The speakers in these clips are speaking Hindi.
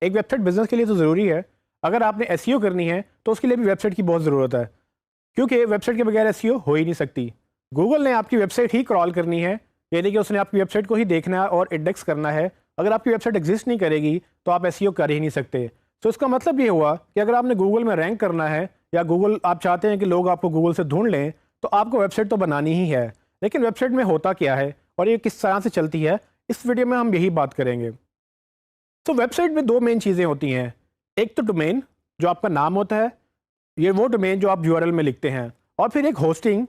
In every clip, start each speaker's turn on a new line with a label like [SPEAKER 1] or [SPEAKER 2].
[SPEAKER 1] एक वेबसाइट बिजनेस के लिए तो ज़रूरी है। अगर आपने एसईओ करनी है तो उसके लिए भी वेबसाइट की बहुत ज़रूरत है, क्योंकि वेबसाइट के बगैर एसईओ हो ही नहीं सकती। गूगल ने आपकी वेबसाइट ही क्रॉल करनी है, यानी कि उसने आपकी वेबसाइट को ही देखना है और इंडेक्स करना है। अगर आपकी वेबसाइट एग्जिस्ट नहीं करेगी तो आप एसईओ कर ही नहीं सकते। तो इसका मतलब ये हुआ कि अगर आपने गूगल में रैंक करना है या गूगल आप चाहते हैं कि लोग आपको गूगल से ढूंढ लें, तो आपको वेबसाइट तो बनानी ही है। लेकिन वेबसाइट में होता क्या है और ये किस तरह से चलती है, इस वीडियो में हम यही बात करेंगे। तो वेबसाइट में दो मेन चीज़ें होती हैं। एक तो डोमेन, जो आपका नाम होता है, ये वो डोमेन जो आप यूआरएल में लिखते हैं। और फिर एक होस्टिंग,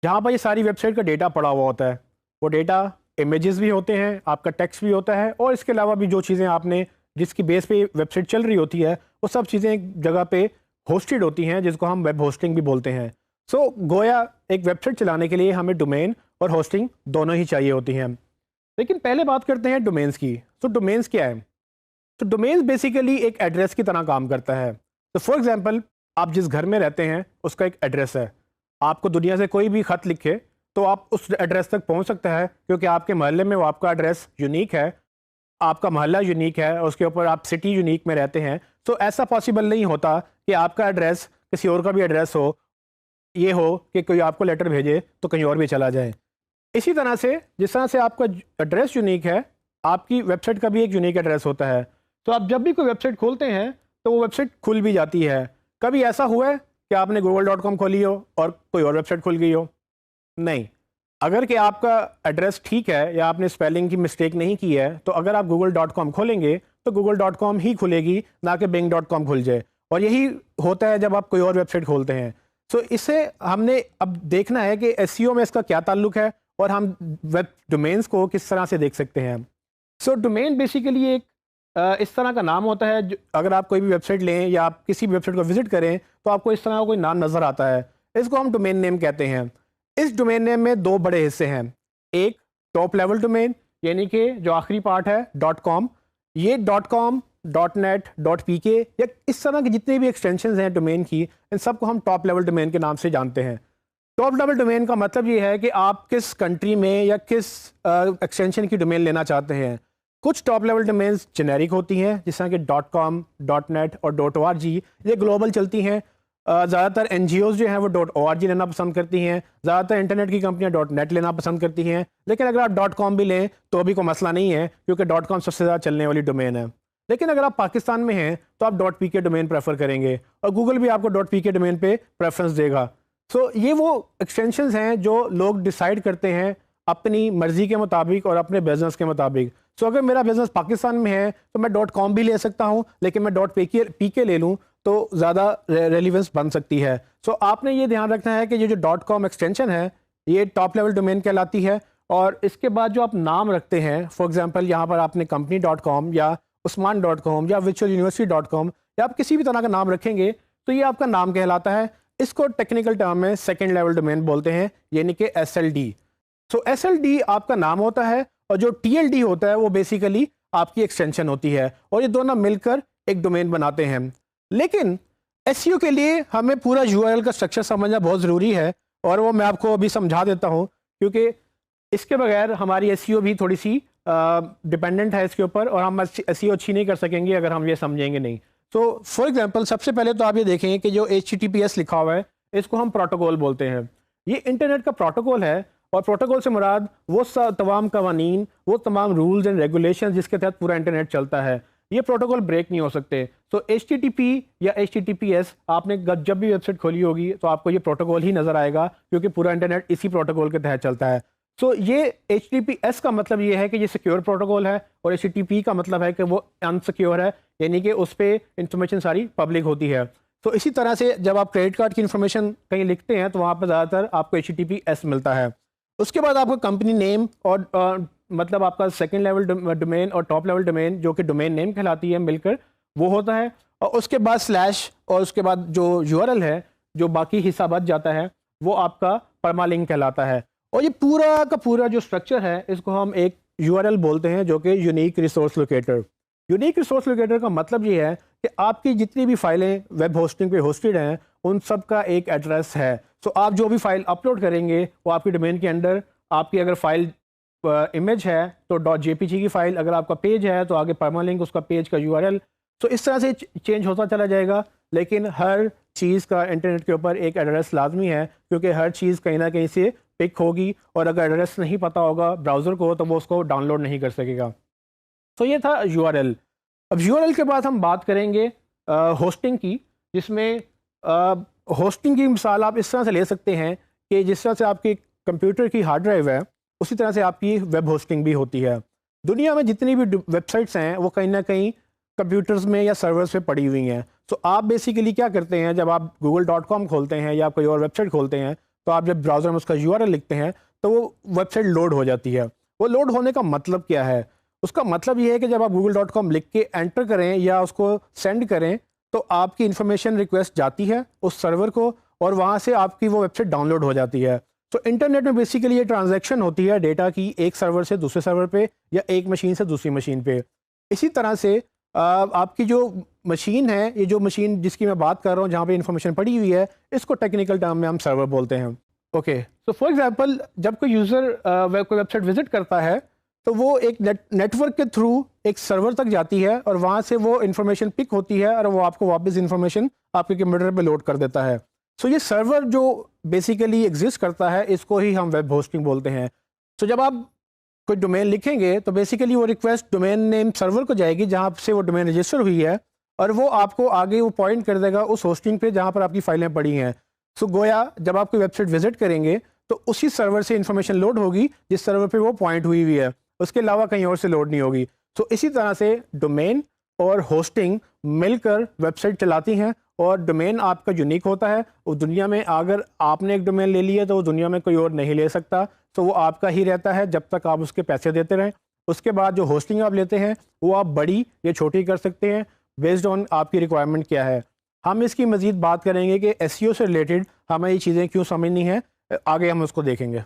[SPEAKER 1] जहाँ पर ये सारी वेबसाइट का डेटा पड़ा हुआ होता है। वो डेटा इमेजेस भी होते हैं, आपका टेक्स्ट भी होता है, और इसके अलावा भी जो चीज़ें आपने जिसकी बेस पे वेबसाइट चल रही होती है, वो सब चीज़ें एक जगह पे होस्टेड होती हैं, जिसको हम वेब होस्टिंग भी बोलते हैं। सो गोया एक वेबसाइट चलाने के लिए हमें डोमेन और होस्टिंग दोनों ही चाहिए होती हैं। लेकिन पहले बात करते हैं डोमेन्स की। तो डोमेन्स क्या है? तो डोमेन्स बेसिकली एक एड्रेस की तरह काम करता है। तो फॉर एग्जांपल, आप जिस घर में रहते हैं उसका एक एड्रेस है। आपको दुनिया से कोई भी ख़त लिखे तो आप उस एड्रेस तक पहुंच सकते हैं, क्योंकि आपके मोहल्ले में वो आपका एड्रेस यूनिक है, आपका मोहल्ला यूनिक है, और उसके ऊपर आप सिटी यूनिक में रहते हैं। तो ऐसा पॉसिबल नहीं होता कि आपका एड्रेस किसी और का भी एड्रेस हो, ये हो कि कोई आपको लेटर भेजे तो कहीं और भी चला जाए। इसी तरह से जिस तरह से आपका एड्रेस यूनिक है, आपकी वेबसाइट का भी एक यूनिक एड्रेस होता है। तो आप जब भी कोई वेबसाइट खोलते हैं तो वो वेबसाइट खुल भी जाती है। कभी ऐसा हुआ है कि आपने google.com खोली हो और कोई और वेबसाइट खुल गई हो? नहीं। अगर कि आपका एड्रेस ठीक है या आपने स्पेलिंग की मिस्टेक नहीं की है, तो अगर आप google.com खोलेंगे तो google.com ही खुलेगी, ना कि bing.com खुल जाए। और यही होता है जब आप कोई और वेबसाइट खोलते हैं। सो इससे हमने अब देखना है कि एसईओ में इसका क्या ताल्लुक है और हम वेब डोमेन्स को किस तरह से देख सकते हैं। सो डोमेन बेसिकली एक इस तरह का नाम होता है, अगर आप कोई भी वेबसाइट लें या आप किसी भी वेबसाइट को विजिट करें तो आपको इस तरह का कोई नाम नज़र आता है। इसको हम डोमेन नेम कहते हैं। इस डोमेन नेम में दो बड़े हिस्से हैं। एक टॉप लेवल डोमेन, यानी कि जो आखिरी पार्ट है .com। ये .com, .net, .pk या इस तरह के जितने भी एक्सटेंशन हैं डोमेन की, इन सबको हम टॉप लेवल डोमेन के नाम से जानते हैं। टॉप लेवल डोमेन का मतलब ये है कि आप किस कंट्री में या किस एक्सटेंशन की डोमेन लेना चाहते हैं। कुछ टॉप लेवल डोमेन्स जेनेरिक होती हैं, जिस तरह कि .com, .net और .org, ये ग्लोबल चलती हैं। ज़्यादातर एनजीओज जो हैं वो .org लेना पसंद करती हैं। ज़्यादातर इंटरनेट की कंपनियां .net लेना पसंद करती हैं। लेकिन अगर आप .com भी लें तो अभी कोई मसला नहीं है, क्योंकि .com सबसे ज़्यादा चलने वाली डोमेन है। लेकिन अगर आप पाकिस्तान में हैं तो आप .pk डोमेन प्रेफर करेंगे, और गूगल भी आपको .pk डोमेन पे प्रेफरेंस देगा। सो ये वो एक्सटेंशंस हैं जो लोग डिसाइड करते हैं अपनी मर्जी के मुताबिक और अपने बिजनेस के मुताबिक। सो अगर मेरा बिजनेस पाकिस्तान में है तो मैं .com भी ले सकता हूँ, लेकिन मैं .pk ले लूँ तो ज़्यादा रेलिवेंस बन सकती है। सो आपने ये ध्यान रखना है कि ये जो .com एक्सटेंशन है ये टॉप लेवल डोमेन कहलाती है। और इसके बाद जो आप नाम रखते हैं, फॉर एग्जांपल यहाँ पर आपने company.com या usman.com या virtualuniversity.com या आप किसी भी तरह का नाम रखेंगे तो ये आपका नाम कहलाता है। इसको टेक्निकल टर्म में सेकेंड लेवल डोमेन बोलते हैं, यानी कि SLD। सो SLD आपका नाम होता है, और जो TLD होता है वो बेसिकली आपकी एक्सटेंशन होती है, और ये दोनों मिलकर एक डोमेन बनाते हैं। लेकिन एसईओ के लिए हमें पूरा यूआरएल का स्ट्रक्चर समझना बहुत ज़रूरी है, और वो मैं आपको अभी समझा देता हूँ, क्योंकि इसके बगैर हमारी एसईओ भी थोड़ी सी डिपेंडेंट है इसके ऊपर, और हम एसईओ अच्छी नहीं कर सकेंगे अगर हम ये समझेंगे नहीं। तो फॉर एग्जांपल, सबसे पहले तो आप ये देखें कि जो HTTPS लिखा हुआ है इसको हम प्रोटोकॉल बोलते हैं। ये इंटरनेट का प्रोटोकॉल है, और प्रोटोकॉल से मुराद वो तमाम कवानीन, वो तमाम रूल्स एंड रेगुलेशन जिसके तहत पूरा इंटरनेट चलता है। ये प्रोटोकॉल ब्रेक नहीं हो सकते। तो HTTP या HTTPS, आपने जब भी वेबसाइट खोली होगी तो आपको ये प्रोटोकॉल ही नज़र आएगा, क्योंकि पूरा इंटरनेट इसी प्रोटोकॉल के तहत चलता है। सो ये HTTPS का मतलब ये है कि ये सिक्योर प्रोटोकॉल है, और HTTP का मतलब है कि वो अनसिक्योर है, यानी कि उस पर इंफॉर्मेशन सारी पब्लिक होती है। तो इसी तरह से जब आप क्रेडिट कार्ड की इंफॉर्मेशन कहीं लिखते हैं तो वहाँ पर ज़्यादातर आपको HTTPS मिलता है। उसके बाद आपका कंपनी नेम और मतलब आपका सेकंड लेवल डोमेन और टॉप लेवल डोमेन, जो कि डोमेन नेम कहलाती है, मिलकर वो होता है। और उसके बाद स्लैश, और उसके बाद जो यूआरएल है, जो बाकी हिस्सा बच जाता है, वो आपका परमालिंक कहलाता है। और ये पूरा का पूरा जो स्ट्रक्चर है इसको हम एक यूआरएल बोलते हैं, जो कि unique resource locator. Unique resource locator का मतलब ये है कि आपकी जितनी भी फाइलें वेब होस्टिंग पे होस्टेड हैं उन सब का एक एड्रेस है। सो आप जो भी फाइल अपलोड करेंगे वो आपकी डोमेन के अंदर, आपकी अगर फाइल इमेज है तो .jpg की फाइल, अगर आपका पेज है तो आगे परमालिंक उसका पेज का यूआरएल, सो इस तरह से चेंज होता चला जाएगा, लेकिन हर चीज़ का इंटरनेट के ऊपर एक एड्रेस लाजमी है, क्योंकि हर चीज़ कहीं ना कहीं से पिक होगी, और अगर एड्रेस नहीं पता होगा ब्राउज़र को तो वो उसको डाउनलोड नहीं कर सकेगा। तो ये था URL। अब URL के बाद हम बात करेंगे होस्टिंग की, जिसमें होस्टिंग की मिसाल आप इस तरह से ले सकते हैं कि जिस तरह से आपके कंप्यूटर की हार्ड ड्राइव है, उसी तरह से आपकी वेब होस्टिंग भी होती है। दुनिया में जितनी भी वेबसाइट्स हैं वो कहीं ना कहीं कंप्यूटर्स में या सर्वर्स पे पड़ी हुई हैं। तो आप बेसिकली क्या करते हैं, जब आप google.com खोलते हैं या कोई और वेबसाइट खोलते हैं, तो आप जब ब्राउज़र में उसका URL लिखते हैं तो वो वेबसाइट लोड हो जाती है। वो लोड होने का मतलब क्या है? उसका मतलब ये है कि जब आप google.com लिख के एंटर करें या उसको सेंड करें, तो आपकी इन्फॉर्मेशन रिक्वेस्ट जाती है उस सर्वर को, और वहाँ से आपकी वो वेबसाइट डाउनलोड हो जाती है। तो इंटरनेट में बेसिकली ये ट्रांजैक्शन होती है डेटा की, एक सर्वर से दूसरे सर्वर पे या एक मशीन से दूसरी मशीन पे। इसी तरह से आपकी जो मशीन है, ये जो मशीन जिसकी मैं बात कर रहा हूँ जहाँ पे इंफॉर्मेशन पड़ी हुई है, इसको टेक्निकल टर्म में हम सर्वर बोलते हैं। ओके, तो फॉर एग्जांपल जब कोई यूज़र कोई वेबसाइट विजिट करता है, तो वो एक नेटवर्क के थ्रू एक सर्वर तक जाती है, और वहाँ से वो इन्फॉर्मेशन पिक होती है और वो आपको वापस इन्फॉर्मेशन आपके कंप्यूटर पे लोड कर देता है। सो ये सर्वर जो बेसिकली एग्जिस्ट करता है, इसको ही हम वेब होस्टिंग बोलते हैं। सो जब आप कोई डोमेन लिखेंगे तो बेसिकली वो रिक्वेस्ट डोमेन नेम सर्वर को जाएगी जहाँ से वो डोमेन रजिस्टर हुई है, और वो आपको आगे वो पॉइंट कर देगा उस होस्टिंग पे जहाँ पर आपकी फाइलें पड़ी हैं। सो गोया जब आप कोई वेबसाइट विजिट करेंगे तो उसी सर्वर से इंफॉर्मेशन लोड होगी जिस सर्वर पे वो पॉइंट हुई हुई है, उसके अलावा कहीं और से लोड नहीं होगी। सो इसी तरह से डोमेन और होस्टिंग मिलकर वेबसाइट चलाती हैं, और डोमेन आपका यूनिक होता है। वो दुनिया में अगर आपने एक डोमेन ले लिया तो वो दुनिया में कोई और नहीं ले सकता, तो वो आपका ही रहता है जब तक आप उसके पैसे देते रहें। उसके बाद जो होस्टिंग आप लेते हैं वो आप बड़ी या छोटी कर सकते हैं बेस्ड ऑन आपकी रिक्वायरमेंट क्या है। हम इसकी मज़ीद बात करेंगे कि SEO से रिलेटेड हमें ये चीज़ें क्यों समझनी है, आगे हम उसको देखेंगे।